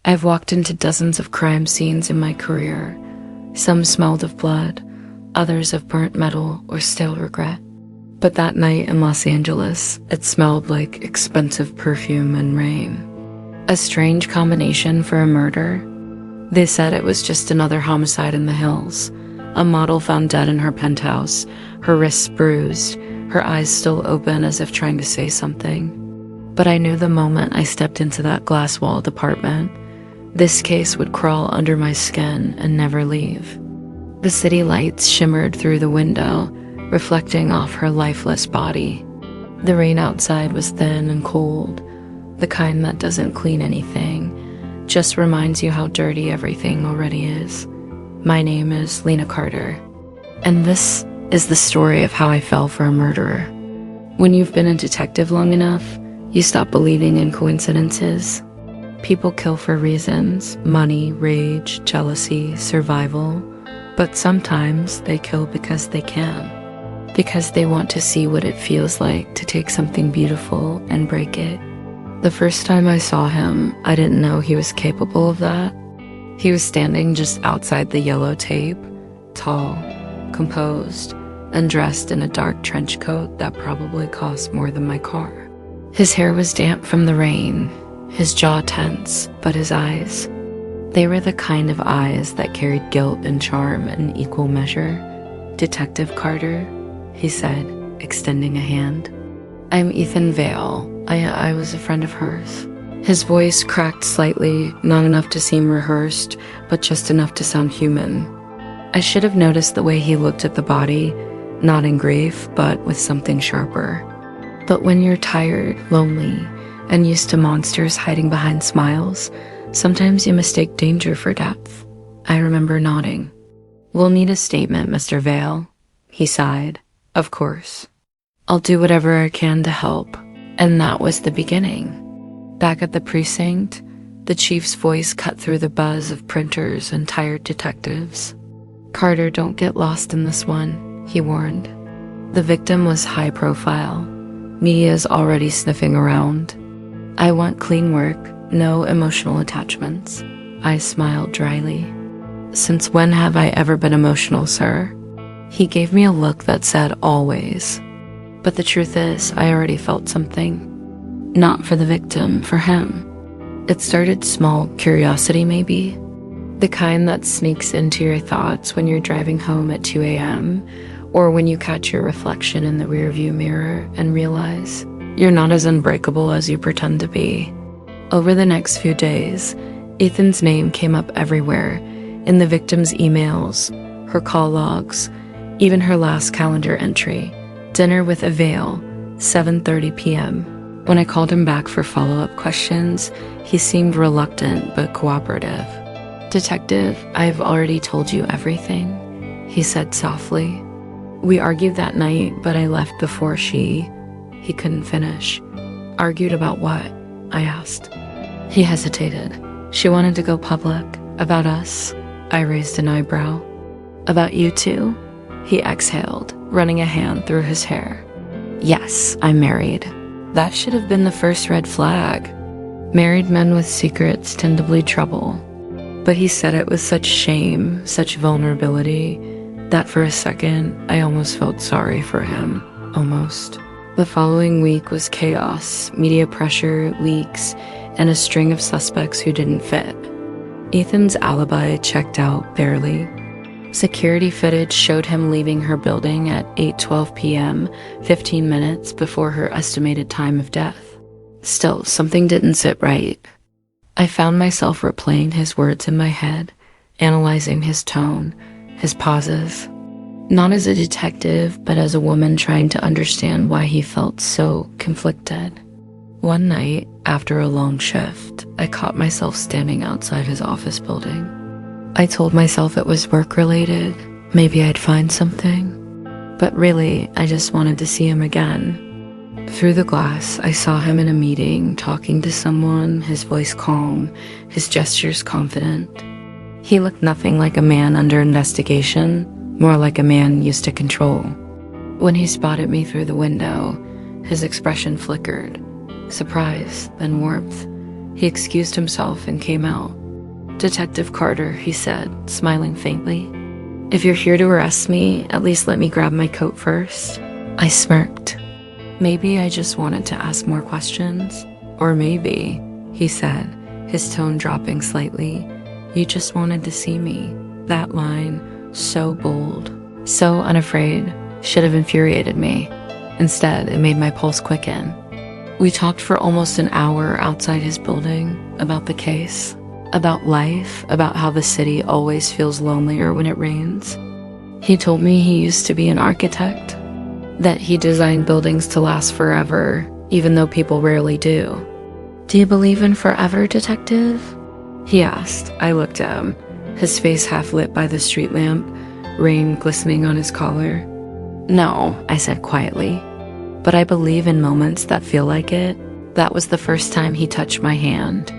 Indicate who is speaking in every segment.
Speaker 1: I've walked into dozens of crime scenes in my career. Some smelled of blood, others of burnt metal or stale regret. But that night in Los Angeles, it smelled like expensive perfume and rain. A strange combination for a murder. They said it was just another homicide in the hills. A model found dead in her penthouse, her wrists bruised, her eyes still open as if trying to say something. But I knew the moment I stepped into that glass-walled apartment, this case would crawl under my skin and never leave. The city lights shimmered through the window, reflecting off her lifeless body. The rain outside was thin and cold, the kind that doesn't clean anything, just reminds you how dirty everything already is. My name is Lena Carter, and this is the story of how I fell for a murderer. When you've been a detective long enough, you stop believing in coincidences. People kill for reasons: money, rage, jealousy, survival. But sometimes they kill because they can. Because they want to see what it feels like to take something beautiful and break it. The first time I saw him, I didn't know he was capable of that. He was standing just outside the yellow tape, tall, composed, and dressed in a dark trench coat that probably cost more than my car. His hair was damp from the rain, his jaw tense, but his eyes, they were the kind of eyes that carried guilt and charm in equal measure. "Detective Carter," he said, extending a hand. "I'm Ethan Vale. I was a friend of hers." His voice cracked slightly, not enough to seem rehearsed, but just enough to sound human. I should have noticed the way he looked at the body, not in grief, but with something sharper. But when you're tired, lonely, and used to monsters hiding behind smiles, sometimes you mistake danger for depth. I remember nodding. "We'll need a statement, Mr. Vale," he sighed. "Of course. I'll do whatever I can to help." And that was the beginning. Back at the precinct, the chief's voice cut through the buzz of printers and tired detectives. "Carter, don't get lost in this one," he warned. "The victim was high profile. Media's already sniffing around. I want clean work, no emotional attachments." I smiled dryly. "Since when have I ever been emotional, sir?" He gave me a look that said always. But the truth is, I already felt something. Not for the victim, for him. It started small, curiosity maybe. The kind that sneaks into your thoughts when you're driving home at 2 a.m., or when you catch your reflection in the rearview mirror and realize you're not as unbreakable as you pretend to be. Over the next few days, Ethan's name came up everywhere, in the victim's emails, her call logs, even her last calendar entry. Dinner with a Vale, 7:30 p.m. When I called him back for follow-up questions, he seemed reluctant but cooperative. "Detective, I've already told you everything," he said softly. "We argued that night, but I left before she..." He couldn't finish. "Argued about what?" I asked. He hesitated. "She wanted to go public. About us." I raised an eyebrow. "About you two?" He exhaled, running a hand through his hair. "Yes, I'm married." That should have been the first red flag. Married men with secrets tend to bleed trouble. But he said it with such shame, such vulnerability, that for a second, I almost felt sorry for him. Almost. The following week was chaos, media pressure, leaks, and a string of suspects who didn't fit. Ethan's alibi checked out barely. Security footage showed him leaving her building at 8:12 p.m., 15 minutes before her estimated time of death. Still, something didn't sit right. I found myself replaying his words in my head, analyzing his tone, his pauses. Not as a detective, but as a woman trying to understand why he felt so conflicted. One night, after a long shift, I caught myself standing outside his office building. I told myself it was work-related, maybe I'd find something. But really, I just wanted to see him again. Through the glass, I saw him in a meeting, talking to someone, his voice calm, his gestures confident. He looked nothing like a man under investigation, more like a man used to control. When he spotted me through the window, his expression flickered. Surprise, then warmth. He excused himself and came out. "Detective Carter," he said, smiling faintly. "If you're here to arrest me, at least let me grab my coat first." I smirked. Maybe I just wanted to ask more questions. Or maybe, he said, his tone dropping slightly, you just wanted to see me. That line, so bold, so unafraid, should have infuriated me. Instead, it made my pulse quicken. We talked for almost an hour outside his building about the case, about life, about how the city always feels lonelier when it rains. He told me he used to be an architect, that he designed buildings to last forever, even though people rarely do. "Do you believe in forever, detective?" he asked. I looked at him, his face half lit by the street lamp, rain glistening on his collar. "No," I said quietly, "but I believe in moments that feel like it." That was the first time he touched my hand.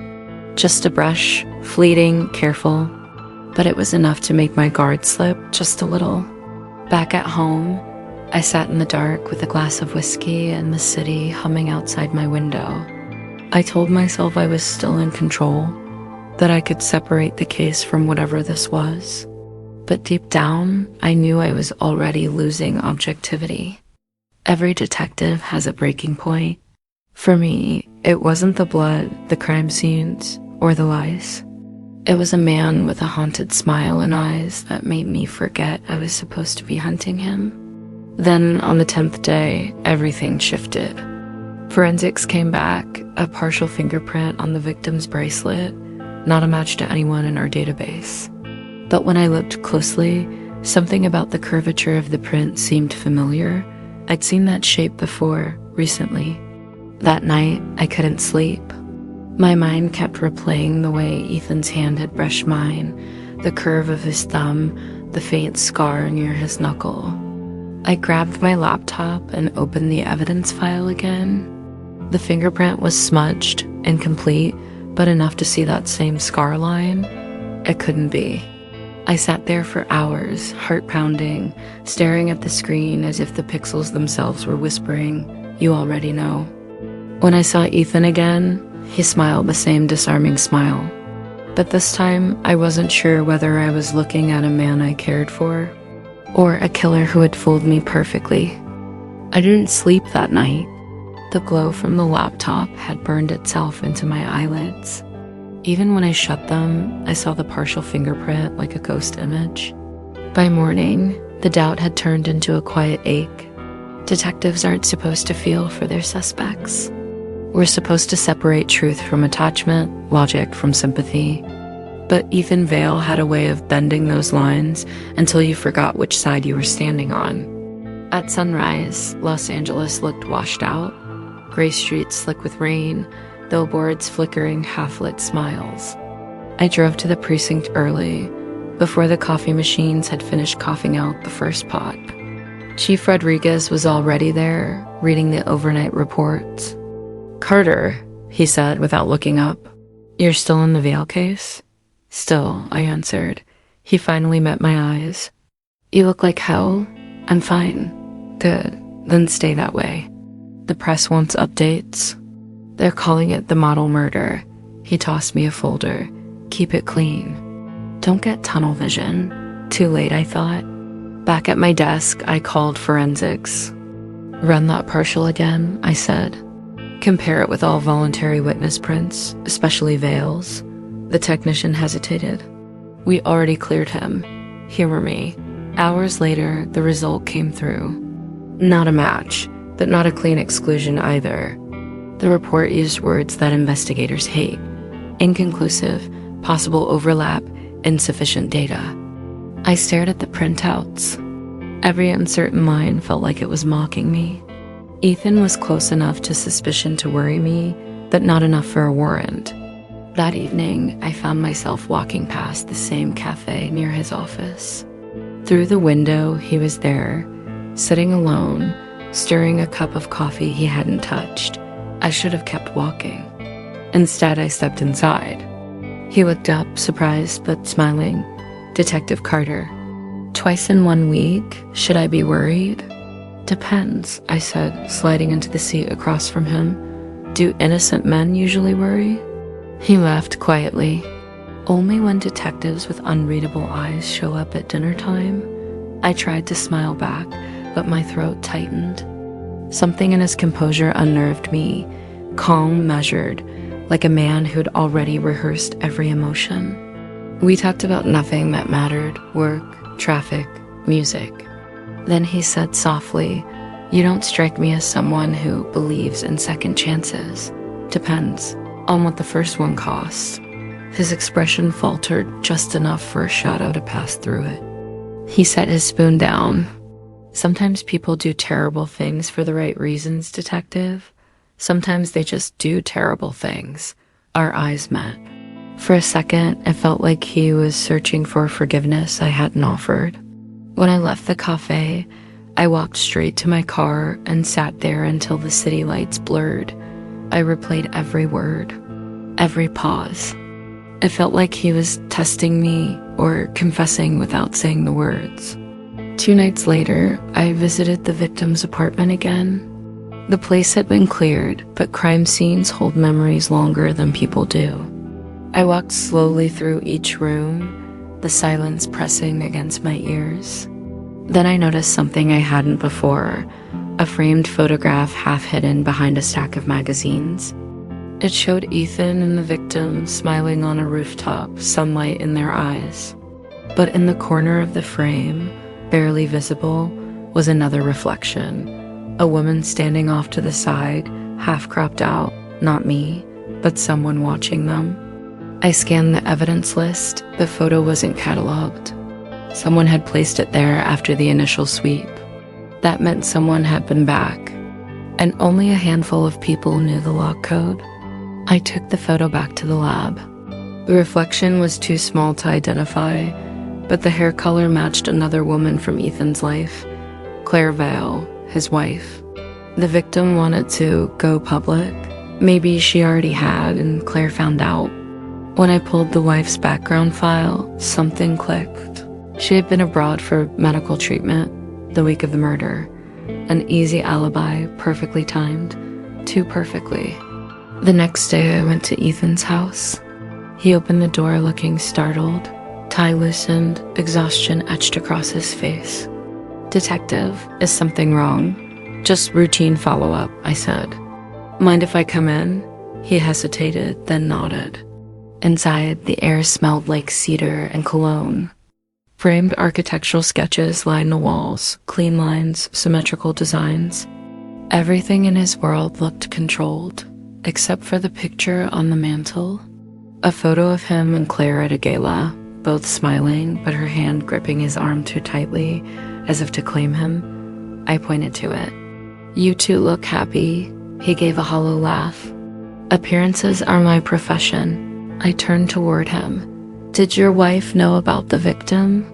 Speaker 1: Just a brush, fleeting, careful, but it was enough to make my guard slip just a little. Back at home, I sat in the dark with a glass of whiskey and the city humming outside my window. I told myself I was still in control, that I could separate the case from whatever this was. But deep down, I knew I was already losing objectivity. Every detective has a breaking point. For me, it wasn't the blood, the crime scenes, or the lies. It was a man with a haunted smile and eyes that made me forget I was supposed to be hunting him. Then, on the 10th day, everything shifted. Forensics came back, a partial fingerprint on the victim's bracelet, not a match to anyone in our database. But when I looked closely, something about the curvature of the print seemed familiar. I'd seen that shape before, recently. That night, I couldn't sleep. My mind kept replaying the way Ethan's hand had brushed mine, the curve of his thumb, the faint scar near his knuckle. I grabbed my laptop and opened the evidence file again. The fingerprint was smudged, incomplete, but enough to see that same scar line. It couldn't be. I sat there for hours, heart pounding, staring at the screen as if the pixels themselves were whispering, "You already know." When I saw Ethan again, he smiled the same disarming smile. But this time, I wasn't sure whether I was looking at a man I cared for, or a killer who had fooled me perfectly. I didn't sleep that night. The glow from the laptop had burned itself into my eyelids. Even when I shut them, I saw the partial fingerprint like a ghost image. By morning, the doubt had turned into a quiet ache. Detectives aren't supposed to feel for their suspects. We're supposed to separate truth from attachment, logic from sympathy. But Ethan Vale had a way of bending those lines until you forgot which side you were standing on. At sunrise, Los Angeles looked washed out. Gray streets slick with rain, billboards flickering half-lit smiles. I drove to the precinct early, before the coffee machines had finished coughing out the first pot. Chief Rodriguez was already there, reading the overnight reports. "Carter," he said without looking up, "you're still in the Vale case?" "Still," I answered. He finally met my eyes. "You look like hell." "I'm fine." "Good. Then stay that way. The press wants updates. They're calling it the model murder." He tossed me a folder. "Keep it clean. Don't get tunnel vision." Too late, I thought. Back at my desk, I called forensics. "Run that partial again," I said. "Compare it with all voluntary witness prints, especially Vale's." The technician hesitated. "We already cleared him. Humor me." Hours later, the result came through. Not a match, but not a clean exclusion either. The report used words that investigators hate. Inconclusive, possible overlap, insufficient data. I stared at the printouts. Every uncertain line felt like it was mocking me. Ethan was close enough to suspicion to worry me, but not enough for a warrant. That evening, I found myself walking past the same cafe near his office. Through the window, he was there, sitting alone, stirring a cup of coffee he hadn't touched. I should have kept walking. Instead, I stepped inside. He looked up, surprised but smiling. "Detective Carter." "Twice in 1 week? Should I be worried?" "Depends," I said, sliding into the seat across from him. "Do innocent men usually worry?" He laughed quietly. Only when detectives with unreadable eyes show up at dinner time. I tried to smile back, but my throat tightened. Something in his composure unnerved me, calm, measured, like a man who'd already rehearsed every emotion. We talked about nothing that mattered: work, traffic, music. Then he said softly, "You don't strike me as someone who believes in second chances. Depends on what the first one costs." His expression faltered just enough for a shadow to pass through it. He set his spoon down. "Sometimes people do terrible things for the right reasons, detective. Sometimes they just do terrible things." Our eyes met. For a second, it felt like he was searching for forgiveness I hadn't offered. When I left the cafe, I walked straight to my car and sat there until the city lights blurred. I replayed every word, every pause. It felt like he was testing me or confessing without saying the words. 2 nights later, I visited the victim's apartment again. The place had been cleared, but crime scenes hold memories longer than people do. I walked slowly through each room, the silence pressing against my ears. Then I noticed something I hadn't before, a framed photograph half hidden behind a stack of magazines. It showed Ethan and the victim smiling on a rooftop, sunlight in their eyes. But in the corner of the frame, barely visible, was another reflection. A woman standing off to the side, half cropped out, not me, but someone watching them. I scanned the evidence list. The photo wasn't cataloged. Someone had placed it there after the initial sweep. That meant someone had been back, and only a handful of people knew the log code. I took the photo back to the lab. The reflection was too small to identify, but the hair color matched another woman from Ethan's life, Claire Vale, his wife. The victim wanted to go public. Maybe she already had, and Claire found out. When I pulled the wife's background file, something clicked. She had been abroad for medical treatment the week of the murder. An easy alibi, perfectly timed, too perfectly. The next day I went to Ethan's house. He opened the door looking startled, tie loosened, exhaustion etched across his face. "Detective, is something wrong?" "Just routine follow-up," I said. "Mind if I come in?" He hesitated, then nodded. Inside, the air smelled like cedar and cologne. Framed architectural sketches lined the walls, clean lines, symmetrical designs. Everything in his world looked controlled, except for the picture on the mantel. A photo of him and Claire at a gala, both smiling, but her hand gripping his arm too tightly, as if to claim him. I pointed to it. "You two look happy." He gave a hollow laugh. "Appearances are my profession." I turned toward him. "Did your wife know about the victim?"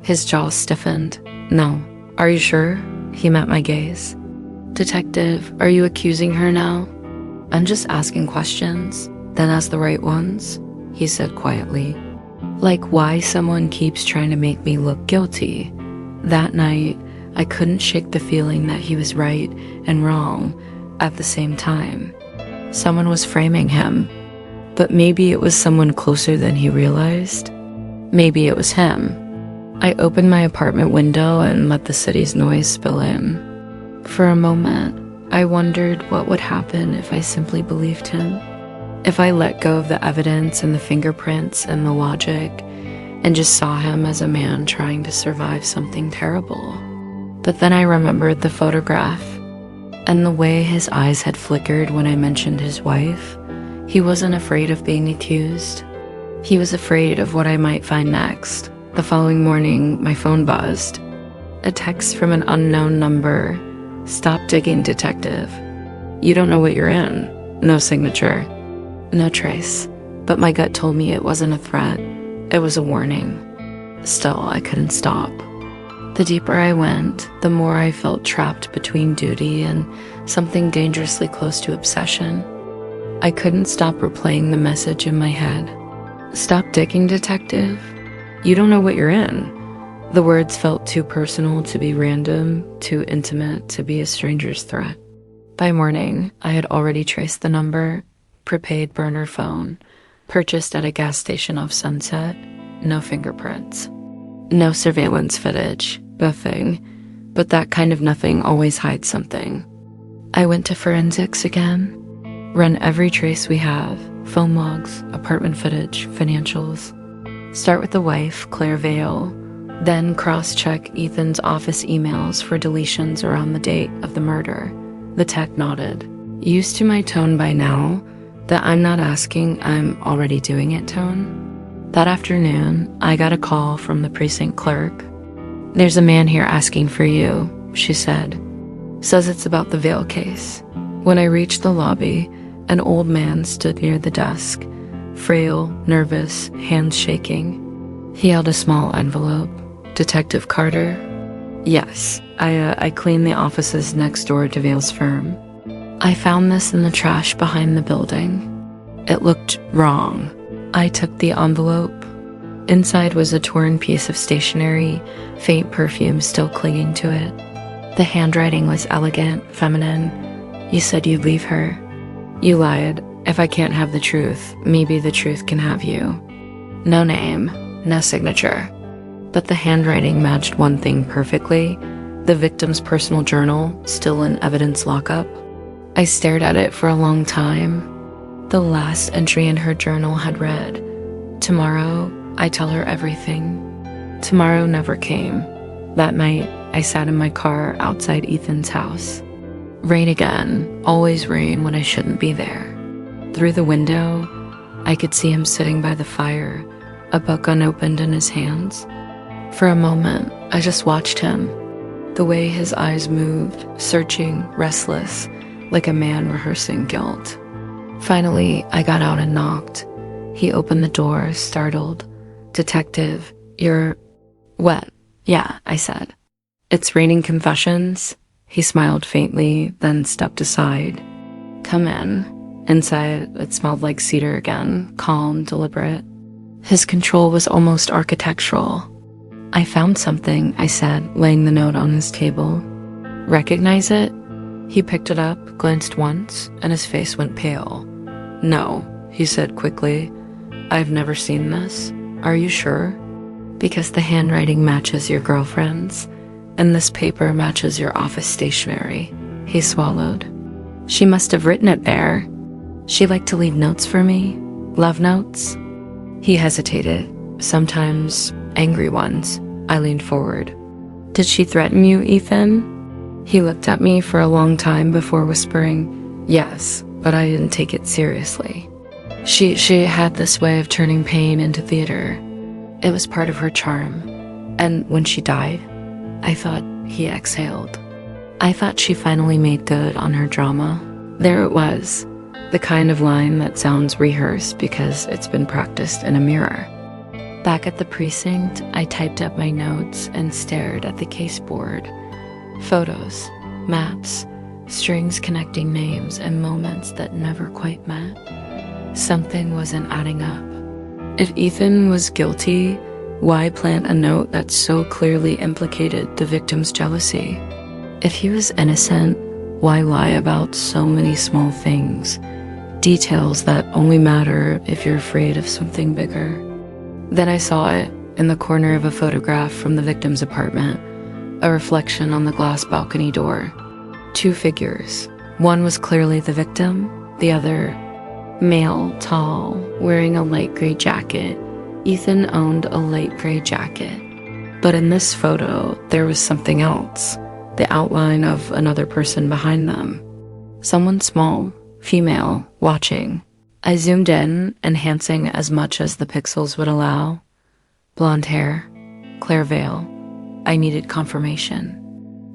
Speaker 1: His jaw stiffened. "No." "Are you sure?" He met my gaze. "Detective, are you accusing her now?" "I'm just asking questions, then ask the right ones," he said quietly. "Like why someone keeps trying to make me look guilty." That night, I couldn't shake the feeling that he was right and wrong at the same time. Someone was framing him, but maybe it was someone closer than he realized. Maybe it was him. I opened my apartment window and let the city's noise spill in. For a moment, I wondered what would happen if I simply believed him. If I let go of the evidence and the fingerprints and the logic and just saw him as a man trying to survive something terrible. But then I remembered the photograph and the way his eyes had flickered when I mentioned his wife. He wasn't afraid of being accused. He was afraid of what I might find next. The following morning, my phone buzzed. A text from an unknown number. "Stop digging, detective. You don't know what you're in." No signature. No trace. But my gut told me it wasn't a threat. It was a warning. Still, I couldn't stop. The deeper I went, the more I felt trapped between duty and something dangerously close to obsession. I couldn't stop replaying the message in my head. "Stop digging, detective. You don't know what you're in." The words felt too personal to be random, too intimate to be a stranger's threat. By morning, I had already traced the number, prepaid burner phone, Purchased at a gas station off Sunset. No fingerprints. No surveillance footage. Nothing. But that kind of nothing always hides something. I went to forensics again. Run every trace we have. Phone logs, apartment footage, financials. Start with the wife, Claire Vale. Then cross-check Ethan's office emails for deletions around the date of the murder. The tech nodded. Used to my tone by now, the I'm not asking, I'm already doing it tone. That afternoon, I got a call from the precinct clerk. There's a man here asking for you, she said. Says it's about the Vale case. When I reached the lobby, an old man stood near the desk, frail, nervous, hands shaking. He held a small envelope. Detective Carter? Yes, I cleaned the offices next door to Vale's firm. I found this in the trash behind the building. It looked wrong. I took the envelope. Inside was a torn piece of stationery, faint perfume still clinging to it. The handwriting was elegant, feminine. You said you'd leave her. You lied. If I can't have the truth, maybe the truth can have you. No name, no signature. But the handwriting matched one thing perfectly, the victim's personal journal, still in evidence lockup. I stared at it for a long time. The last entry in her journal had read, "Tomorrow, I tell her everything." Tomorrow never came. That night, I sat in my car outside Ethan's house. Rain again, always rain when I shouldn't be there. Through the window, I could see him sitting by the fire, a book unopened in his hands. For a moment, I just watched him, the way his eyes moved, searching, restless, like a man rehearsing guilt. Finally, I got out and knocked. He opened the door, startled. "Detective, you're wet." "Yeah," I said. "It's raining confessions?" He smiled faintly, then stepped aside. "Come in." Inside, it smelled like cedar again, calm, deliberate. His control was almost architectural. "I found something," I said, laying the note on his table. "Recognize it?" He picked it up, glanced once, and his face went pale. "No," he said quickly. "I've never seen this. Are you sure?" "Because the handwriting matches your girlfriend's, and this paper matches your office stationery." He swallowed. "She must have written it there. She liked to leave notes for me. Love notes?" He hesitated, sometimes angry ones. I leaned forward. "Did she threaten you, Ethan?" He looked at me for a long time before whispering, "Yes, but I didn't take it seriously. She had this way of turning pain into theater. It was part of her charm. And when she died, I thought," he exhaled, "I thought she finally made good on her drama." There it was, the kind of line that sounds rehearsed because it's been practiced in a mirror. Back at the precinct, I typed up my notes and stared at the case board. Photos, maps, strings connecting names and moments that never quite met. Something wasn't adding up. If Ethan was guilty, why plant a note that so clearly implicated the victim's jealousy? If he was innocent, why lie about so many small things? Details that only matter if you're afraid of something bigger. Then I saw it in the corner of a photograph from the victim's apartment, a reflection on the glass balcony door. Two figures. One was clearly the victim, the other, male, tall, wearing a light gray jacket. Ethan owned a light gray jacket. But in this photo, there was something else, the outline of another person behind them. Someone small, female, watching. I zoomed in, enhancing as much as the pixels would allow. Blonde hair, Claire Vale. I needed confirmation.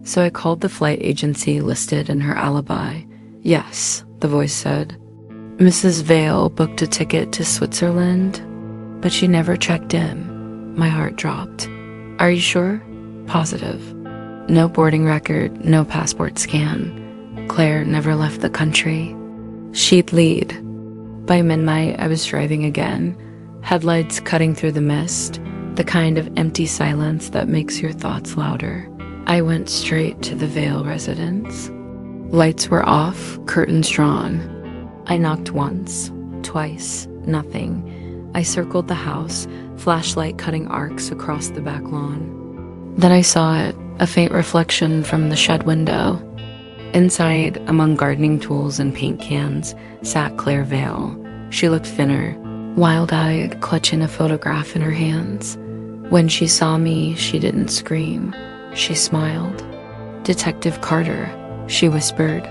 Speaker 1: So I called the flight agency listed in her alibi. "Yes," the voice said. "Mrs. Vale booked a ticket to Switzerland, but she never checked in." My heart dropped. "Are you sure?" "Positive. No boarding record, no passport scan. Claire never left the country." She'd lead. By midnight, I was driving again, headlights cutting through the mist, the kind of empty silence that makes your thoughts louder. I went straight to the Vale residence. Lights were off, curtains drawn. I knocked once, twice, Nothing. I circled the house, flashlight cutting arcs across the back lawn. Then I saw it, a faint reflection from the shed window. Inside, among gardening tools and paint cans, sat Claire Vale. She looked thinner, wild-eyed, clutching a photograph in her hands. When she saw me, she didn't scream. She smiled. "Detective Carter," she whispered.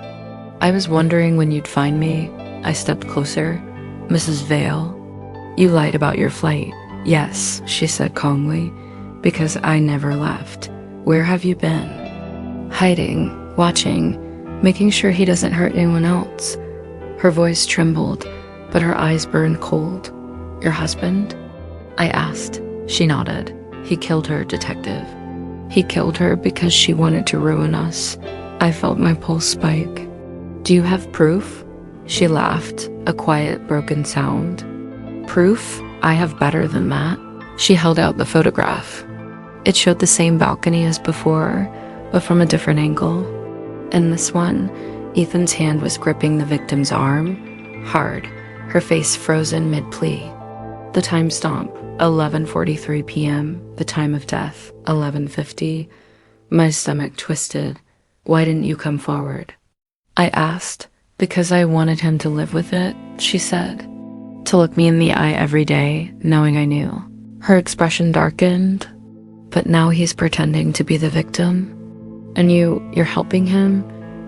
Speaker 1: "I was wondering when you'd find me." I stepped closer. "Mrs. Vale, you lied about your flight." "Yes," she said calmly, "because I never left." "Where have you been?" "Hiding, watching, making sure he doesn't hurt anyone else." Her voice trembled, but her eyes burned cold. "Your husband?" I asked. She nodded. "He killed her, Detective. He killed her because she wanted to ruin us." I felt my pulse spike. "Do you have proof?" She laughed, a quiet, broken sound. "Proof? I have better than that." She held out the photograph. It showed the same balcony as before, but from a different angle. In this one, Ethan's hand was gripping the victim's arm, hard, her face frozen mid-plea. The timestamp, 11:43 p.m., the time of death, 11:50. My stomach twisted. "Why didn't you come forward?" I asked. "Because I wanted him to live with it," she said. "To look me in the eye every day, knowing I knew." Her expression darkened. "But now he's pretending to be the victim. And you're helping him?"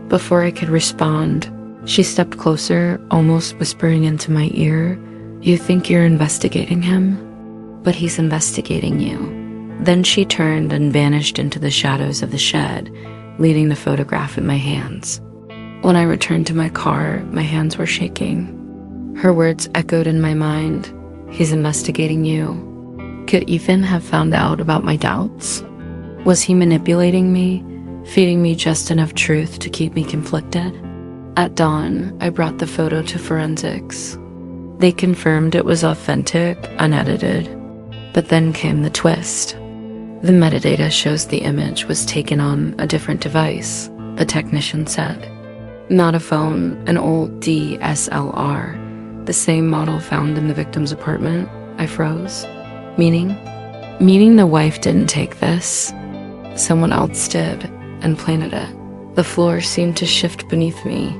Speaker 1: Before I could respond, she stepped closer, almost whispering into my ear. "You think you're investigating him? But he's investigating you." Then she turned and vanished into the shadows of the shed, leaving the photograph in my hands. When I returned to my car, my hands were shaking. Her words echoed in my mind. "He's investigating you." Could Ethan have found out about my doubts? Was he manipulating me, feeding me just enough truth to keep me conflicted? At dawn, I brought the photo to forensics. They confirmed it was authentic, unedited. But then came the twist. The metadata shows the image was taken on a different device, the technician said. Not a phone, an old DSLR, the same model found in the victim's apartment. I froze. Meaning? Meaning the wife didn't take this. Someone else did, and planted it. The floor seemed to shift beneath me.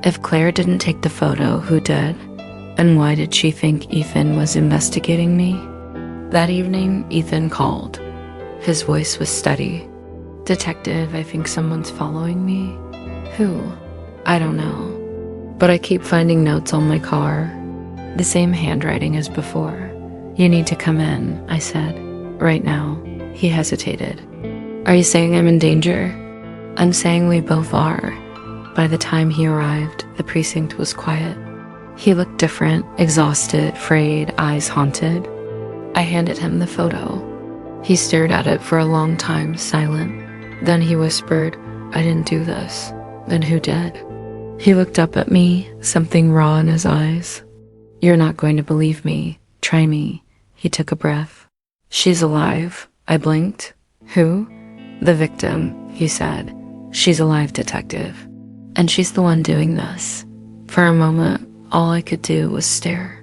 Speaker 1: If Claire didn't take the photo, who did? And why did she think Ethan was investigating me? That evening, Ethan called. His voice was steady. "Detective, I think someone's following me." "Who?" "I don't know. But I keep finding notes on my car. The same handwriting as before." "You need to come in," I said. "Right now." He hesitated. "Are you saying I'm in danger?" "I'm saying we both are." By the time he arrived, the precinct was quiet. He looked different, exhausted, frayed, eyes haunted. I handed him the photo. He stared at it for a long time, silent. Then he whispered, "I didn't do this." "Then who did?" He looked up at me, something raw in his eyes. "You're not going to believe me. Try me." He took a breath. "She's alive." I blinked. "Who?" "The victim," he said. "She's alive, Detective. And she's the one doing this." For a moment, all I could do was stare.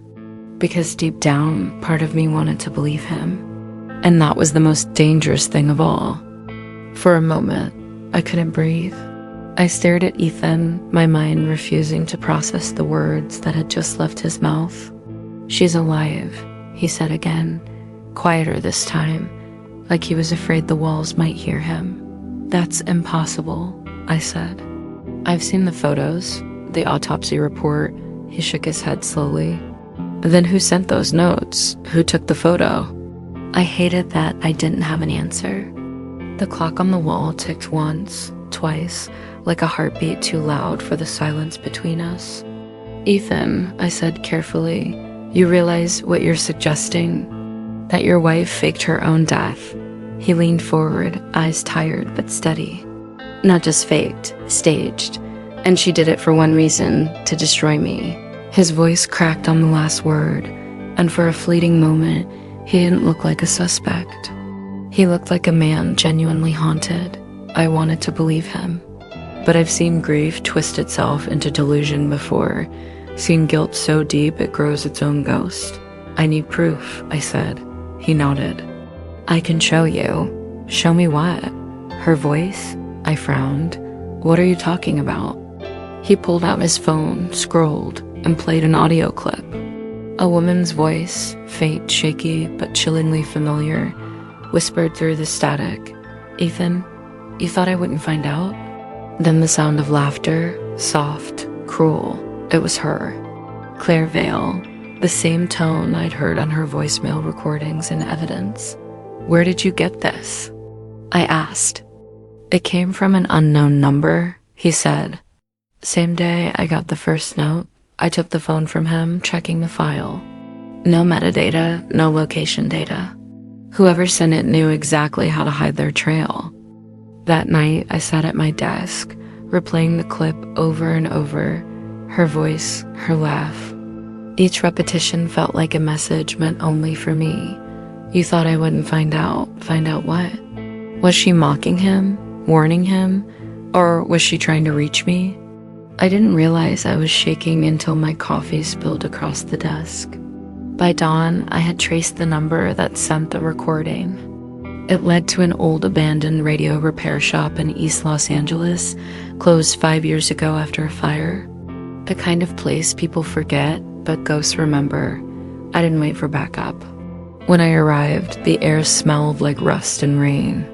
Speaker 1: Because deep down, part of me wanted to believe him. And that was the most dangerous thing of all. For a moment, I couldn't breathe. I stared at Ethan, my mind refusing to process the words that had just left his mouth. "She's alive," he said again, quieter this time, like he was afraid the walls might hear him. "That's impossible," I said. "I've seen the photos, the autopsy report." He shook his head slowly. "Then who sent those notes? Who took the photo?" I hated that I didn't have an answer. The clock on the wall ticked once, twice, like a heartbeat too loud for the silence between us. "Ethan," I said carefully, "you realize what you're suggesting? That your wife faked her own death?" He leaned forward, eyes tired but steady. "Not just faked, staged. And she did it for one reason, to destroy me." His voice cracked on the last word, and for a fleeting moment, he didn't look like a suspect. He looked like a man genuinely haunted. I wanted to believe him. But I've seen grief twist itself into delusion before, Seen guilt so deep it grows its own ghost. I need proof, I said. He nodded. I can show you. Show me what? Her voice? I frowned. What are you talking about? He pulled out his phone, scrolled, and played an audio clip. A woman's voice, faint, shaky, but chillingly familiar, whispered through the static. Ethan, you thought I wouldn't find out? Then the sound of laughter, soft, cruel. It was her. Claire Vale, the same tone I'd heard on her voicemail recordings and evidence. Where did you get this? I asked. It came from an unknown number, he said. Same day I got the first note, I took the phone from him, checking the file. No metadata, no location data. Whoever sent it knew exactly how to hide their trail. That night, I sat at my desk, replaying the clip over and over, her voice, her laugh. Each repetition felt like a message meant only for me. You thought I wouldn't find out. Find out what? Was she mocking him, warning him, or was she trying to reach me? I didn't realize I was shaking until my coffee spilled across the desk. By dawn, I had traced the number that sent the recording. It led to an old abandoned radio repair shop in East Los Angeles, closed 5 years ago after a fire. The kind of place people forget, but ghosts remember. I didn't wait for backup. When I arrived, the air smelled like rust and rain.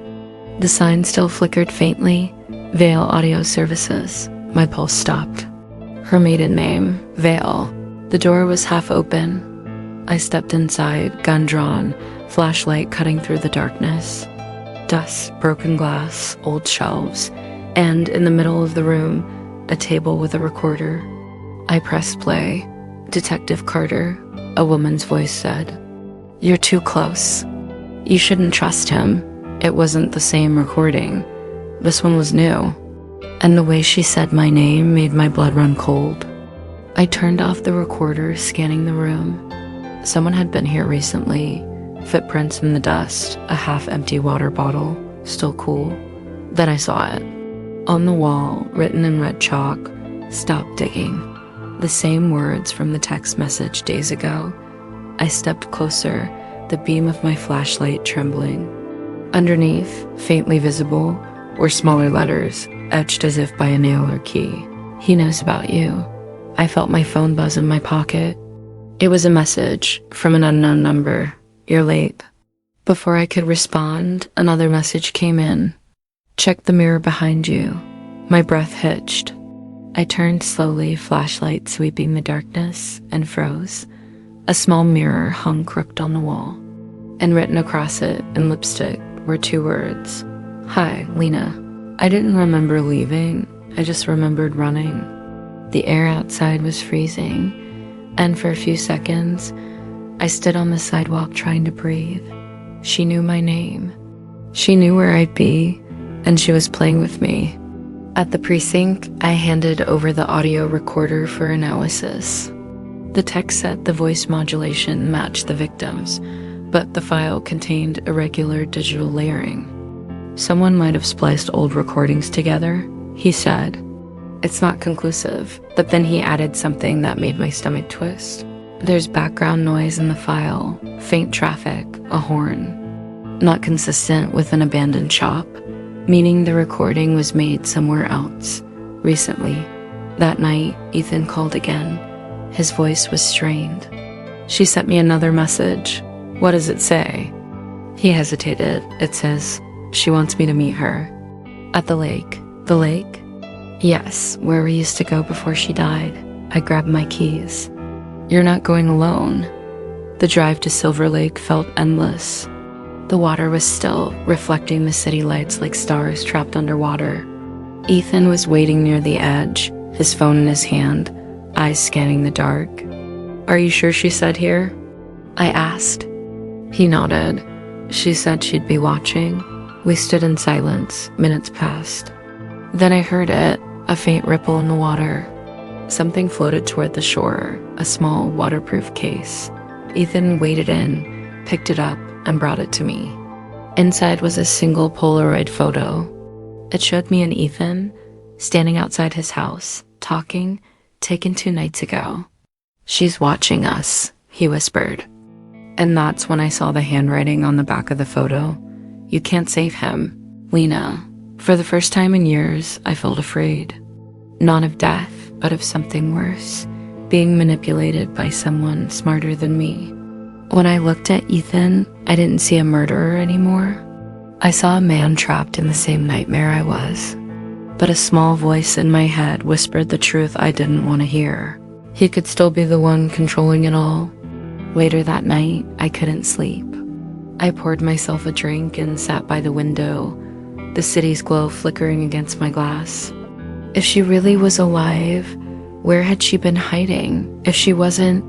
Speaker 1: The sign still flickered faintly. Vale Audio Services. My pulse stopped. Her maiden name, Vale. The door was half open. I stepped inside, gun drawn, flashlight cutting through the darkness. Dust, broken glass, old shelves, and in the middle of the room, a table with a recorder. I pressed play. Detective Carter, a woman's voice said. You're too close. You shouldn't trust him. It wasn't the same recording. This one was new. And the way she said my name made my blood run cold. I turned off the recorder, scanning the room. Someone had been here recently. Footprints in the dust, a half-empty water bottle, still cool. Then I saw it. On the wall, written in red chalk, "Stop digging." The same words from the text message days ago. I stepped closer, the beam of my flashlight trembling. Underneath, faintly visible, were smaller letters, etched as if by a nail or key. He knows about you. I felt my phone buzz in my pocket. It was a message from an unknown number. You're late. Before I could respond, another message came in. Check the mirror behind you. My breath hitched. I turned slowly, flashlight sweeping the darkness, and froze. A small mirror hung crooked on the wall, and written across it in lipstick were 2 words. Hi, Lena. I didn't remember leaving, I just remembered running. The air outside was freezing, and for a few seconds, I stood on the sidewalk trying to breathe. She knew my name. She knew where I'd be, and she was playing with me. At the precinct, I handed over the audio recorder for analysis. The text said the voice modulation matched the victim's, but the file contained irregular digital layering. Someone might have spliced old recordings together, he said. It's not conclusive, but then he added something that made my stomach twist. There's background noise in the file, faint traffic, a horn. Not consistent with an abandoned shop, meaning the recording was made somewhere else, recently. That night, Ethan called again. His voice was strained. She sent me another message. What does it say? He hesitated. It says, she wants me to meet her. At the lake. The lake? Yes, where we used to go before she died. I grabbed my keys. You're not going alone. The drive to Silver Lake felt endless. The water was still, reflecting the city lights like stars trapped underwater. Ethan was waiting near the edge, his phone in his hand, eyes scanning the dark. Are you sure she said here? I asked. He nodded. She said she'd be watching. We stood in silence. Minutes passed. Then I heard it, a faint ripple in the water. Something floated toward the shore, a small waterproof case. Ethan waded in, picked it up, and brought it to me. Inside was a single Polaroid photo. It showed me and Ethan standing outside his house, talking, taken 2 nights ago. "She's watching us," he whispered. And that's when I saw the handwriting on the back of the photo. "You can't save him, Lena." For the first time in years, I felt afraid. Not of death, but of something worse. Being manipulated by someone smarter than me. When I looked at Ethan, I didn't see a murderer anymore. I saw a man trapped in the same nightmare I was. But a small voice in my head whispered the truth I didn't want to hear. He could still be the one controlling it all. Later that night, I couldn't sleep. I poured myself a drink and sat by the window, the city's glow flickering against my glass. If she really was alive, where had she been hiding? If she wasn't,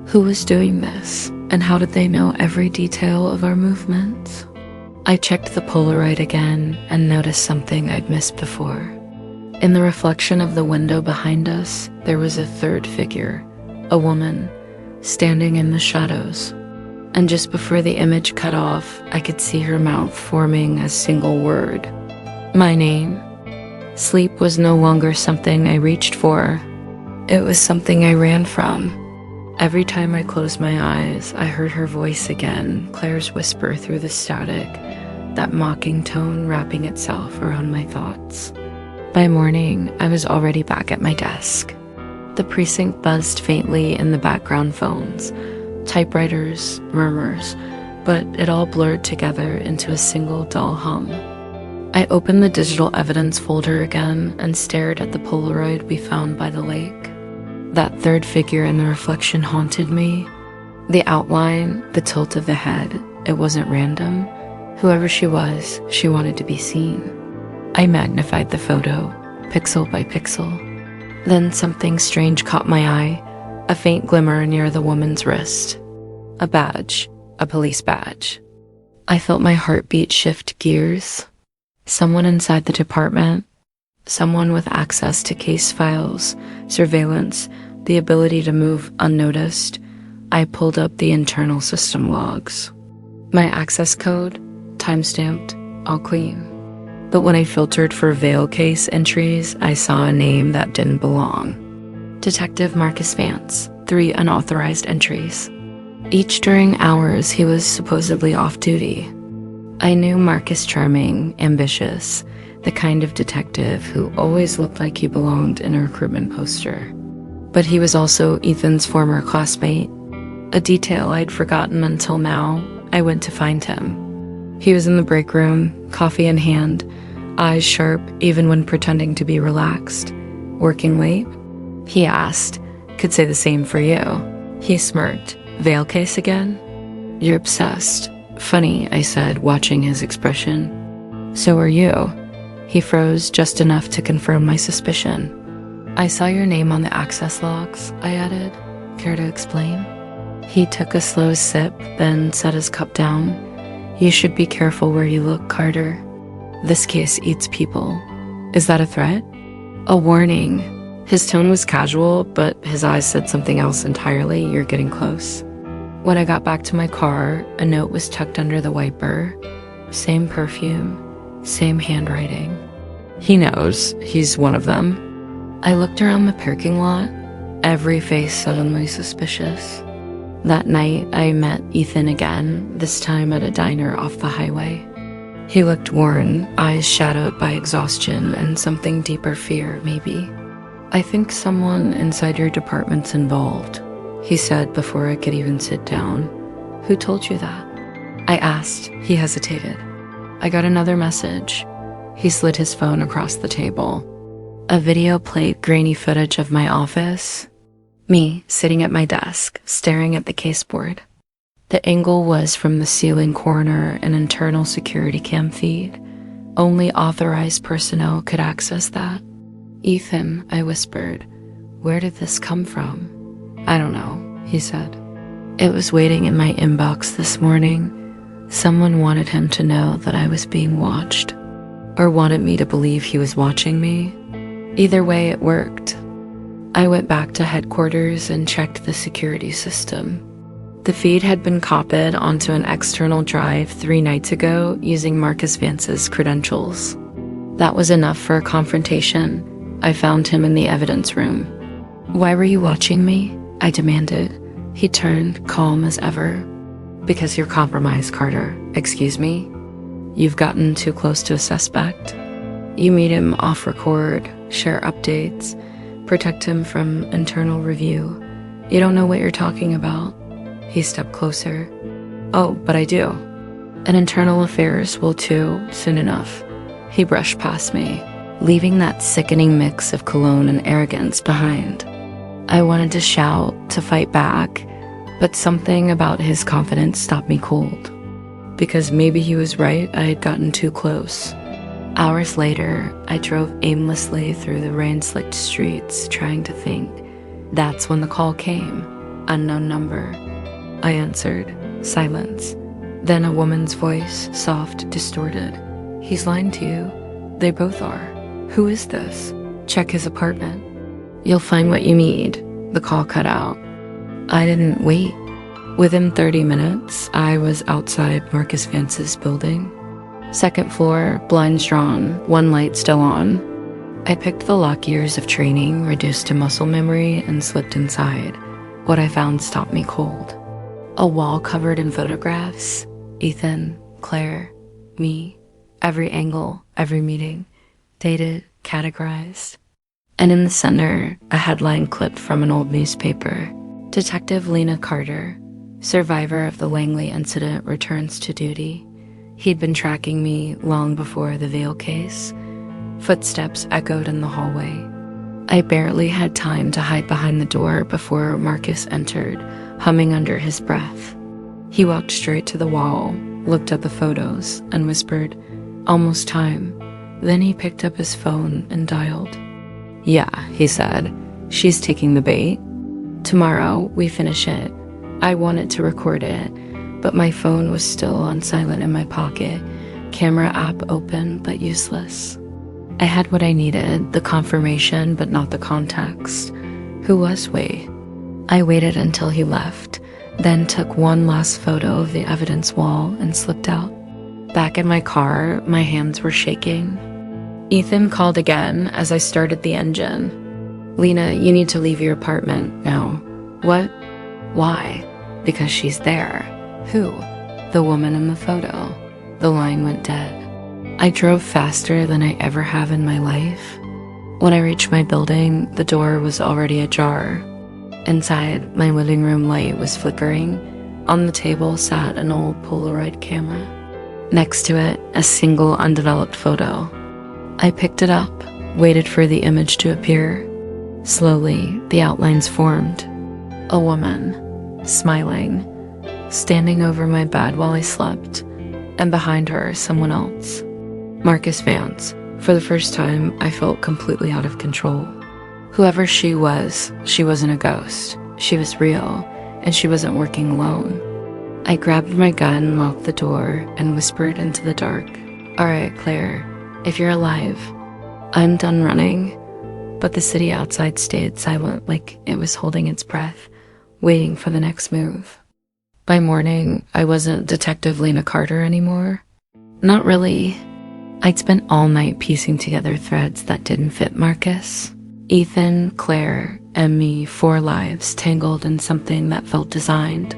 Speaker 1: who was doing this? And how did they know every detail of our movements? I checked the Polaroid again and noticed something I'd missed before. In the reflection of the window behind us, there was a third figure, a woman, standing in the shadows. And just before the image cut off, I could see her mouth forming a single word. My name. Sleep was no longer something I reached for. It was something I ran from. Every time I closed my eyes, I heard her voice again, Claire's whisper through the static, that mocking tone wrapping itself around my thoughts. By morning, I was already back at my desk. The precinct buzzed faintly in the background phones, typewriters, murmurs, but it all blurred together into a single dull hum. I opened the digital evidence folder again and stared at the Polaroid we found by the lake. That third figure in the reflection haunted me. The outline, the tilt of the head, it wasn't random. Whoever she was, she wanted to be seen. I magnified the photo, pixel by pixel. Then something strange caught my eye, a faint glimmer near the woman's wrist. A badge, a police badge. I felt my heartbeat shift gears. Someone inside the department, someone with access to case files, surveillance, the ability to move unnoticed. I pulled up the internal system logs. My access code, timestamped, all clean. But when I filtered for veil case entries, I saw a name that didn't belong. Detective Marcus Vance, 3 unauthorized entries. Each during hours he was supposedly off duty. I knew Marcus charming, ambitious, the kind of detective who always looked like he belonged in a recruitment poster. But he was also Ethan's former classmate, a detail I'd forgotten until now. I went to find him. He was in the break room, coffee in hand, eyes sharp even when pretending to be relaxed. Working late? He asked. Could say the same for you. He smirked. Veil case again? You're obsessed. Funny, I said, watching his expression. So are you. He froze just enough to confirm my suspicion. I saw your name on the access logs, I added. Care to explain? He took a slow sip, then set his cup down. You should be careful where you look, Carter. This case eats people. Is that a threat? A warning. His tone was casual, but his eyes said something else entirely. You're getting close. When I got back to my car, a note was tucked under the wiper. Same perfume, same handwriting. He knows. He's one of them. I looked around the parking lot, every face suddenly suspicious. That night, I met Ethan again, this time at a diner off the highway. He looked worn, eyes shadowed by exhaustion and something deeper fear, maybe. I think someone inside your department's involved, he said before I could even sit down. Who told you that? I asked. He hesitated. I got another message. He slid his phone across the table. A video played grainy footage of my office. Me, sitting at my desk, staring at the caseboard. The angle was from the ceiling corner, an internal security cam feed. Only authorized personnel could access that. Ethan, I whispered, where did this come from? I don't know, he said. It was waiting in my inbox this morning. Someone wanted him to know that I was being watched, or wanted me to believe he was watching me. Either way, it worked. I went back to headquarters and checked the security system. The feed had been copied onto an external drive 3 nights ago using Marcus Vance's credentials. That was enough for a confrontation. I found him in the evidence room. Why were you watching me? I demanded. He turned, calm as ever. Because you're compromised, Carter. Excuse me? You've gotten too close to a suspect. You meet him off record, share updates, protect him from internal review. You don't know what you're talking about. He stepped closer. Oh, but I do. And internal affairs will too, soon enough. He brushed past me, leaving that sickening mix of cologne and arrogance behind. I wanted to shout, to fight back, but something about his confidence stopped me cold. Because maybe he was right, I had gotten too close. Hours later, I drove aimlessly through the rain-slicked streets, trying to think. That's when the call came. Unknown number. I answered. Silence. Then a woman's voice, soft, distorted. He's lying to you. They both are. Who is this? Check his apartment. You'll find what you need. The call cut out. I didn't wait. Within 30 minutes, I was outside Marcus Vance's building. Second floor, blinds drawn, one light still on. I picked the lock years of training, reduced to muscle memory, and slipped inside. What I found stopped me cold. A wall covered in photographs. Ethan, Claire, me. Every angle, every meeting. Dated, categorized. And in the center, a headline clipped from an old newspaper. Detective Lena Carter, survivor of the Langley incident, returns to duty. He'd been tracking me long before the Vale case. Footsteps echoed in the hallway. I barely had time to hide behind the door before Marcus entered, humming under his breath. He walked straight to the wall, looked at the photos, and whispered, "Almost time." Then he picked up his phone and dialed. "Yeah," he said. "She's taking the bait. Tomorrow, we finish it." I wanted to record it, but my phone was still on silent in my pocket, camera app open but useless. I had what I needed, the confirmation but not the context. Who was we? I waited until he left, then took one last photo of the evidence wall and slipped out. Back in my car, my hands were shaking. Ethan called again as I started the engine. "Lena, you need to leave your apartment now." "What? Why?" "Because she's there." "Who?" "The woman in the photo." The line went dead. I drove faster than I ever have in my life. When I reached my building, the door was already ajar. Inside, my living room light was flickering. On the table sat an old Polaroid camera. Next to it, a single undeveloped photo. I picked it up, waited for the image to appear. Slowly, the outlines formed. A woman, smiling, standing over my bed while I slept, and behind her, someone else. Marcus Vance. For the first time, I felt completely out of control. Whoever she wasn't a ghost. She was real, and she wasn't working alone. I grabbed my gun, locked the door, and whispered into the dark. "All right, Claire, if you're alive, I'm done running." But the city outside stayed silent, like it was holding its breath, waiting for the next move. By morning, I wasn't Detective Lena Carter anymore. Not really. I'd spent all night piecing together threads that didn't fit Marcus. Ethan, Claire, and me, 4 lives tangled in something that felt designed.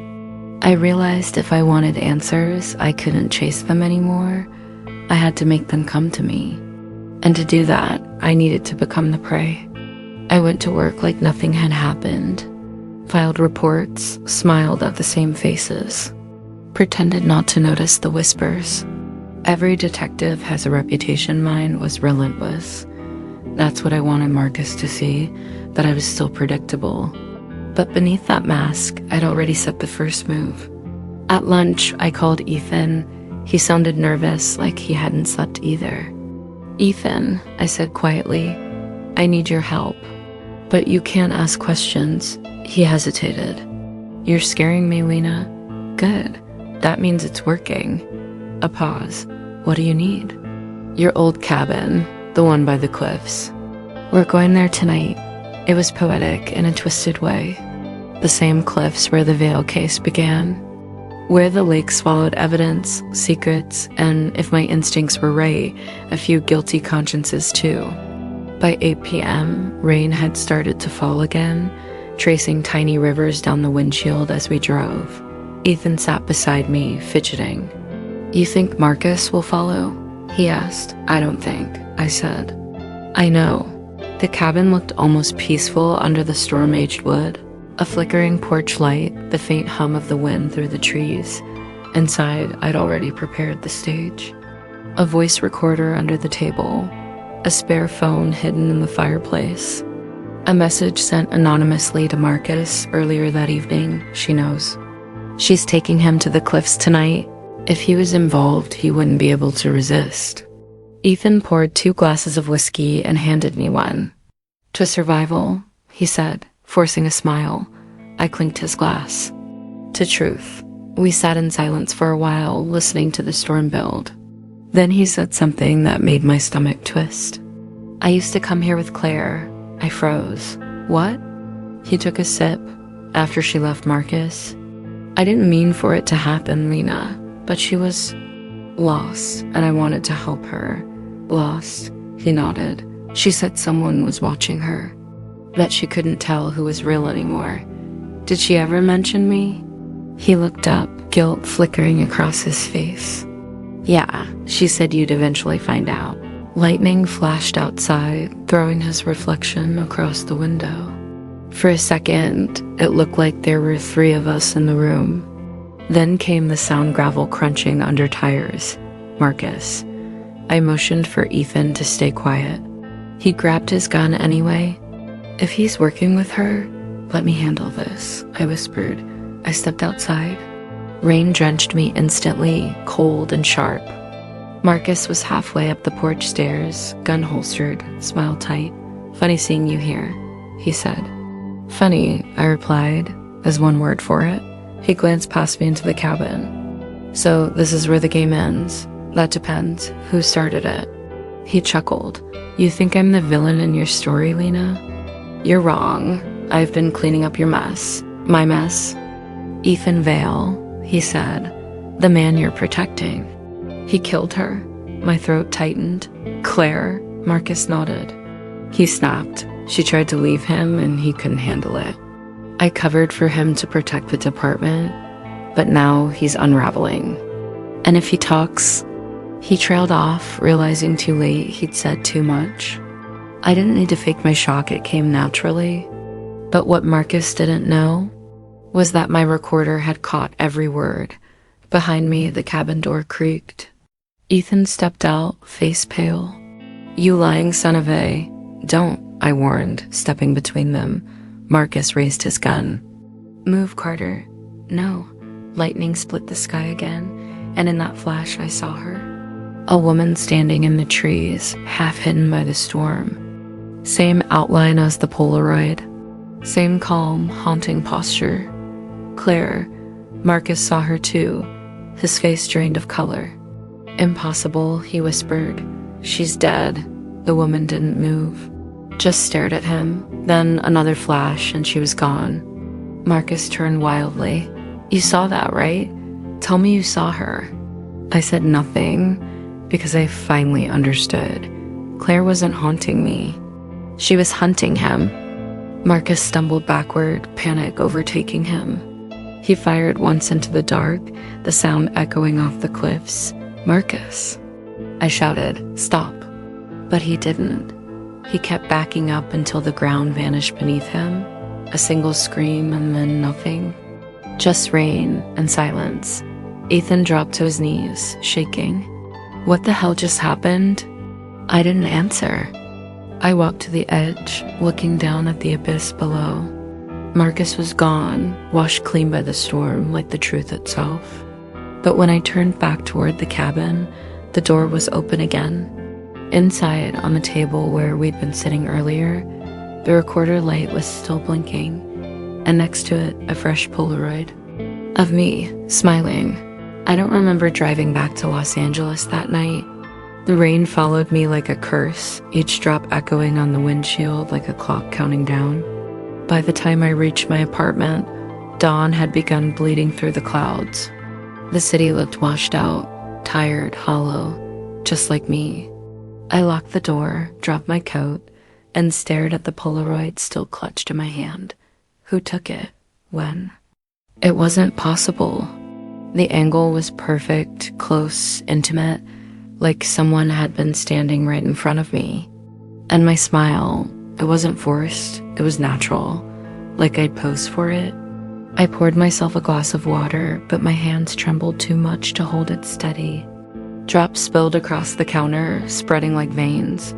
Speaker 1: I realized if I wanted answers, I couldn't chase them anymore. I had to make them come to me. And to do that, I needed to become the prey. I went to work like nothing had happened. Filed reports, smiled at the same faces. Pretended not to notice the whispers. Every detective has a reputation. Mine was relentless. That's what I wanted Marcus to see, that I was still predictable. But beneath that mask, I'd already set the first move. At lunch, I called Ethan. He sounded nervous, like he hadn't slept either. "Ethan," I said quietly, "I need your help. But you can't ask questions." He hesitated. "You're scaring me, Lena." "Good. That means it's working." A pause. "What do you need?" "Your old cabin, the one by the cliffs." "We're going there tonight." It was poetic in a twisted way. The same cliffs where the Vale case began. Where the lake swallowed evidence, secrets, and, if my instincts were right, a few guilty consciences too. By 8 p.m., rain had started to fall again, tracing tiny rivers down the windshield as we drove. Ethan sat beside me, fidgeting. "You think Marcus will follow?" he asked. "I don't think," I said. "I know." The cabin looked almost peaceful under the storm-aged wood. A flickering porch light, the faint hum of the wind through the trees. Inside, I'd already prepared the stage. A voice recorder under the table. A spare phone hidden in the fireplace. A message sent anonymously to Marcus earlier that evening, she knows. "She's taking him to the cliffs tonight. If he was involved, he wouldn't be able to resist." Ethan poured 2 glasses of whiskey and handed me one. "To survival," he said, forcing a smile. I clinked his glass. "To truth." We sat in silence for a while, listening to the storm build. Then he said something that made my stomach twist. "I used to come here with Claire." I froze. "What?" He took a sip. "After she left Marcus." "I didn't mean for it to happen, Lena, but she was lost, and I wanted to help her." "Lost?" He nodded. "She said someone was watching her, that she couldn't tell who was real anymore." "Did she ever mention me?" He looked up, guilt flickering across his face. "Yeah, she said you'd eventually find out." Lightning flashed outside, throwing his reflection across the window. For a second, it looked like there were 3 of us in the room. Then came the sound gravel crunching under tires. Marcus. I motioned for Ethan to stay quiet. He grabbed his gun anyway. "If he's working with her, let me handle this," I whispered. I stepped outside. Rain drenched me instantly, cold and sharp. Marcus was halfway up the porch stairs, gun holstered, smile tight. "Funny seeing you here," he said. "Funny," I replied, as one word for it. He glanced past me into the cabin. "So this is where the game ends?" "That depends. Who started it?" He chuckled. "You think I'm the villain in your story, Lena?" "You're wrong. I've been cleaning up your mess." "My mess?" "Ethan Vale," he said. "The man you're protecting." "He killed her." My throat tightened. "Claire?" Marcus nodded. He snapped. She tried to leave him, and he couldn't handle it. I covered for him to protect the department, but now he's unraveling. "And if he talks?" He trailed off, realizing too late he'd said too much. I didn't need to fake my shock, it came naturally. But what Marcus didn't know was that my recorder had caught every word. Behind me, the cabin door creaked. Ethan stepped out, face pale. "You lying son of a..." "Don't," I warned, stepping between them. Marcus raised his gun. "Move, Carter." "No." Lightning split the sky again, and in that flash I saw her. A woman standing in the trees, half hidden by the storm. Same outline as the Polaroid. Same calm, haunting posture. Claire. Marcus saw her too, his face drained of color. "Impossible," he whispered. "She's dead." The woman didn't move, just stared at him. Then another flash and she was gone. Marcus turned wildly. "You saw that, right? Tell me you saw her." I said nothing, because I finally understood. Claire wasn't haunting me. She was hunting him. Marcus stumbled backward, panic overtaking him. He fired once into the dark, the sound echoing off the cliffs. "Marcus!" I shouted, "Stop!" But he didn't. He kept backing up until the ground vanished beneath him. A single scream and then nothing. Just rain and silence. Ethan dropped to his knees, shaking. "What the hell just happened?" I didn't answer. I walked to the edge, looking down at the abyss below. Marcus was gone, washed clean by the storm like the truth itself. But when I turned back toward the cabin, the door was open again. Inside, on the table where we'd been sitting earlier, the recorder light was still blinking, and next to it, a fresh Polaroid. Of me, smiling. I don't remember driving back to Los Angeles that night. The rain followed me like a curse, each drop echoing on the windshield like a clock counting down. By the time I reached my apartment, dawn had begun bleeding through the clouds. The city looked washed out, tired, hollow, just like me. I locked the door, dropped my coat, and stared at the Polaroid still clutched in my hand. Who took it? When? It wasn't possible. The angle was perfect, close, intimate, like someone had been standing right in front of me. And my smile, it wasn't forced, it was natural, like I'd posed for it. I poured myself a glass of water, but my hands trembled too much to hold it steady. Drops spilled across the counter, spreading like veins.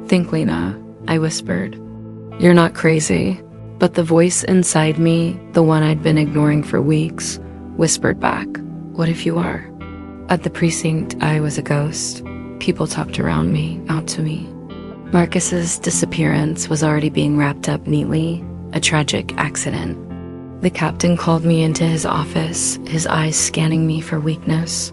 Speaker 1: "Think, Lena," I whispered. "You're not crazy." But the voice inside me, the one I'd been ignoring for weeks, whispered back, "What if you are?" At the precinct, I was a ghost. People talked around me, not to me. Marcus's disappearance was already being wrapped up neatly, a tragic accident. The captain called me into his office, his eyes scanning me for weakness.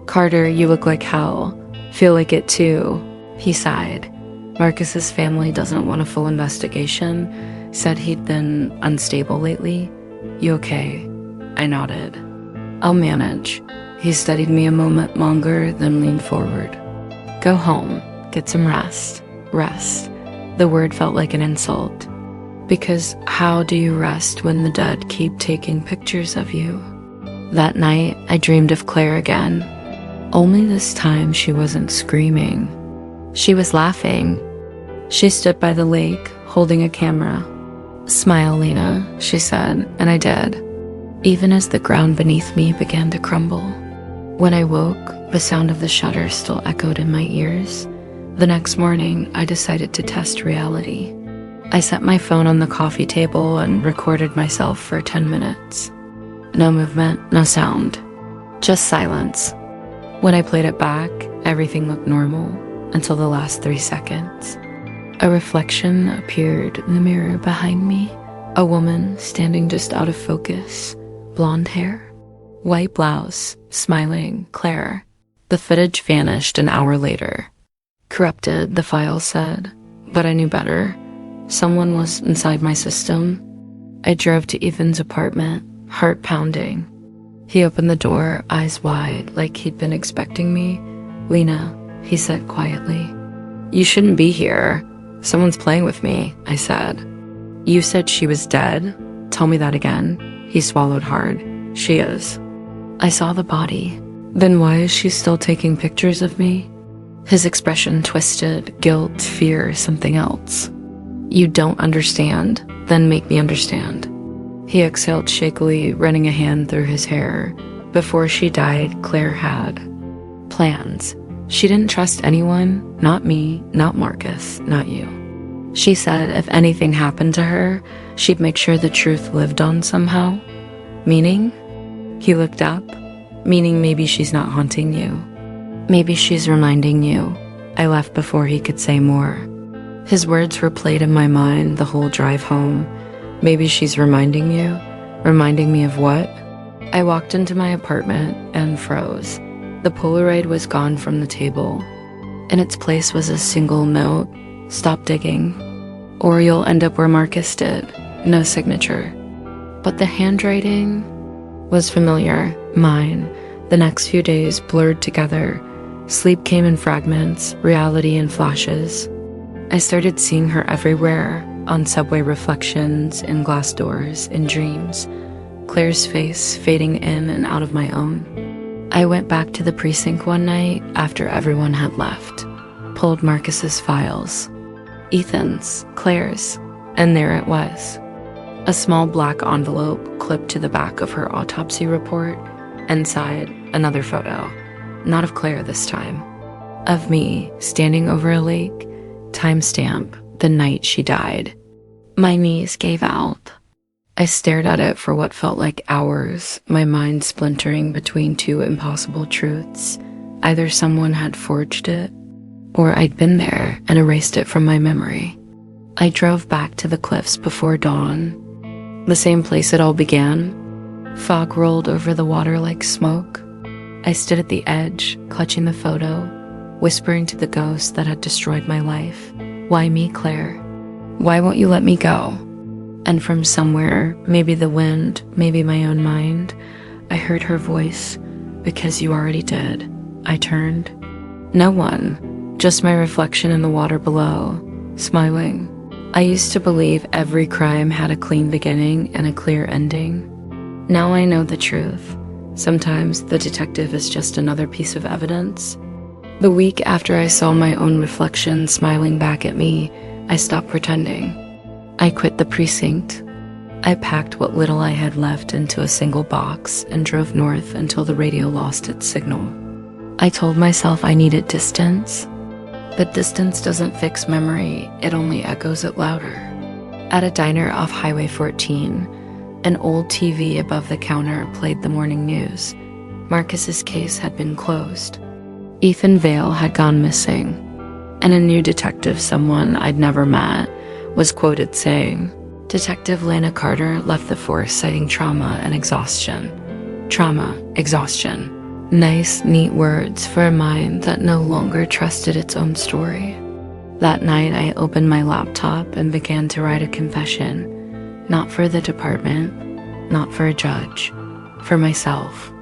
Speaker 1: "Carter, you look like hell. Feel like it too," he sighed. "Marcus's family doesn't want a full investigation. Said he'd been unstable lately. You okay?" I nodded. "I'll manage." He studied me a moment longer, then leaned forward. "Go home. Get some rest." Rest. The word felt like an insult. Because how do you rest when the dead keep taking pictures of you? That night, I dreamed of Claire again. Only this time she wasn't screaming. She was laughing. She stood by the lake, holding a camera. "Smile, Lena," she said, and I did, even as the ground beneath me began to crumble. When I woke, the sound of the shutter still echoed in my ears. The next morning, I decided to test reality. I set my phone on the coffee table and recorded myself for 10 minutes. No movement, no sound, just silence. When I played it back, everything looked normal until the last 3 seconds. A reflection appeared in the mirror behind me. A woman standing just out of focus, blonde hair, white blouse, smiling, Claire. The footage vanished an hour later. Corrupted, the file said, but I knew better. Someone was inside my system. I drove to Ethan's apartment, heart pounding. He opened the door, eyes wide, like he'd been expecting me. "Lena," he said quietly. "You shouldn't be here. Someone's playing with me," I said. "You said she was dead? Tell me that again." He swallowed hard. "She is." I saw the body. Then why is she still taking pictures of me? His expression twisted, guilt, fear, something else. "You don't understand? Then make me understand." He exhaled shakily, running a hand through his hair. Before she died, Claire had plans. She didn't trust anyone, not me, not Marcus, not you. She said if anything happened to her, she'd make sure the truth lived on somehow. Meaning? He looked up. Meaning maybe she's not haunting you. Maybe she's reminding you. I left before he could say more. His words replayed in my mind the whole drive home. Maybe she's reminding you? Reminding me of what? I walked into my apartment and froze. The Polaroid was gone from the table. In its place was a single note. "Stop digging, or you'll end up where Marcus did." No signature. But the handwriting was familiar, mine. The next few days blurred together. Sleep came in fragments, reality in flashes. I started seeing her everywhere, on subway reflections, in glass doors, in dreams. Claire's face fading in and out of my own. I went back to the precinct one night after everyone had left, pulled Marcus's files. Ethan's, Claire's, and there it was. A small black envelope clipped to the back of her autopsy report. Inside, another photo. Not of Claire this time. Of me, standing over a lake, timestamp, the night she died. My knees gave out. I stared at it for what felt like hours, my mind splintering between two impossible truths. Either someone had forged it, or I'd been there and erased it from my memory. I drove back to the cliffs before dawn. The same place it all began. Fog rolled over the water like smoke. I stood at the edge, clutching the photo, whispering to the ghost that had destroyed my life. "Why me, Claire? Why won't you let me go?" And from somewhere, maybe the wind, maybe my own mind, I heard her voice. "Because you already did." I turned. No one, just my reflection in the water below, smiling. I used to believe every crime had a clean beginning and a clear ending. Now I know the truth. Sometimes the detective is just another piece of evidence. The week after I saw my own reflection smiling back at me, I stopped pretending. I quit the precinct. I packed what little I had left into a single box and drove north until the radio lost its signal. I told myself I needed distance. But distance doesn't fix memory, it only echoes it louder. At a diner off Highway 14, an old TV above the counter played the morning news. Marcus's case had been closed. Ethan Vale had gone missing, and a new detective, someone I'd never met, was quoted saying, "Detective Lena Carter left the force citing trauma and exhaustion." Trauma, exhaustion. Nice, neat words for a mind that no longer trusted its own story. That night, I opened my laptop and began to write a confession. Not for the department, not for a judge, for myself.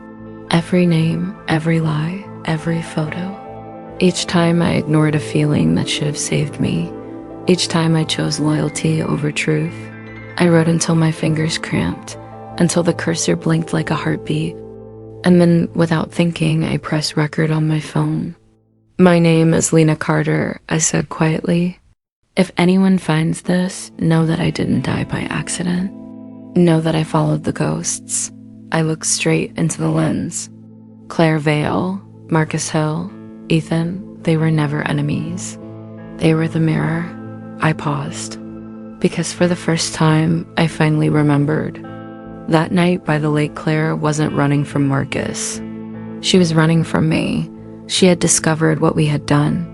Speaker 1: Every name, every lie, every photo. Each time I ignored a feeling that should have saved me. Each time I chose loyalty over truth. I wrote until my fingers cramped, until the cursor blinked like a heartbeat. And then, without thinking, I pressed record on my phone. "My name is Lena Carter," I said quietly. "If anyone finds this, know that I didn't die by accident. Know that I followed the ghosts." I looked straight into the lens. Claire Vale, Marcus Hill, Ethan, they were never enemies. They were the mirror. I paused. Because for the first time, I finally remembered. That night by the lake, Claire wasn't running from Marcus. She was running from me. She had discovered what we had done.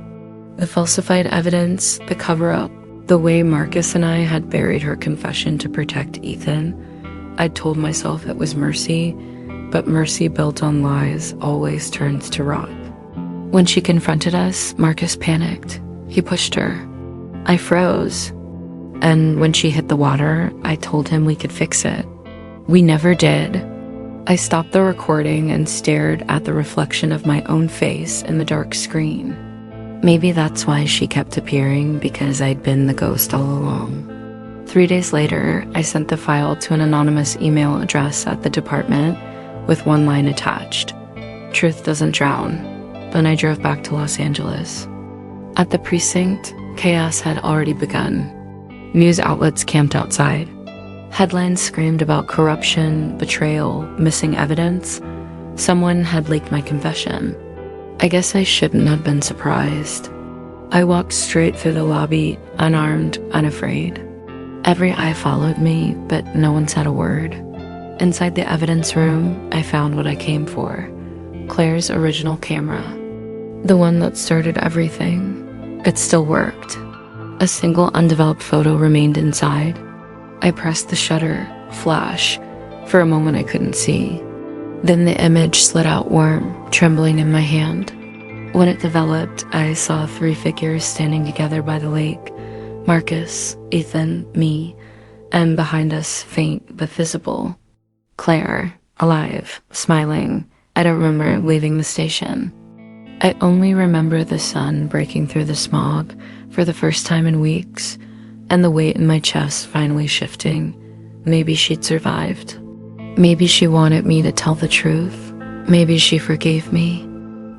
Speaker 1: The falsified evidence, the cover-up, the way Marcus and I had buried her confession to protect Ethan. I'd told myself it was mercy, but mercy built on lies always turns to rot. When she confronted us, Marcus panicked. He pushed her. I froze. And when she hit the water, I told him we could fix it. We never did. I stopped the recording and stared at the reflection of my own face in the dark screen. Maybe that's why she kept appearing, because I'd been the ghost all along. 3 days later, I sent the file to an anonymous email address at the department with one line attached. "Truth doesn't drown." Then I drove back to Los Angeles. At the precinct, chaos had already begun. News outlets camped outside. Headlines screamed about corruption, betrayal, missing evidence. Someone had leaked my confession. I guess I shouldn't have been surprised. I walked straight through the lobby, unarmed, unafraid. Every eye followed me, but no one said a word. Inside the evidence room, I found what I came for. Claire's original camera. The one that started everything. It still worked. A single undeveloped photo remained inside. I pressed the shutter, flash. For a moment I couldn't see. Then the image slid out warm, trembling in my hand. When it developed, I saw 3 figures standing together by the lake. Marcus, Ethan, me, and behind us, faint but visible, Claire, alive, smiling. I don't remember leaving the station. I only remember the sun breaking through the smog for the first time in weeks, and the weight in my chest finally shifting. Maybe she'd survived. Maybe she wanted me to tell the truth. Maybe she forgave me.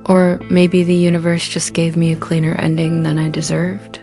Speaker 1: Or maybe the universe just gave me a cleaner ending than I deserved.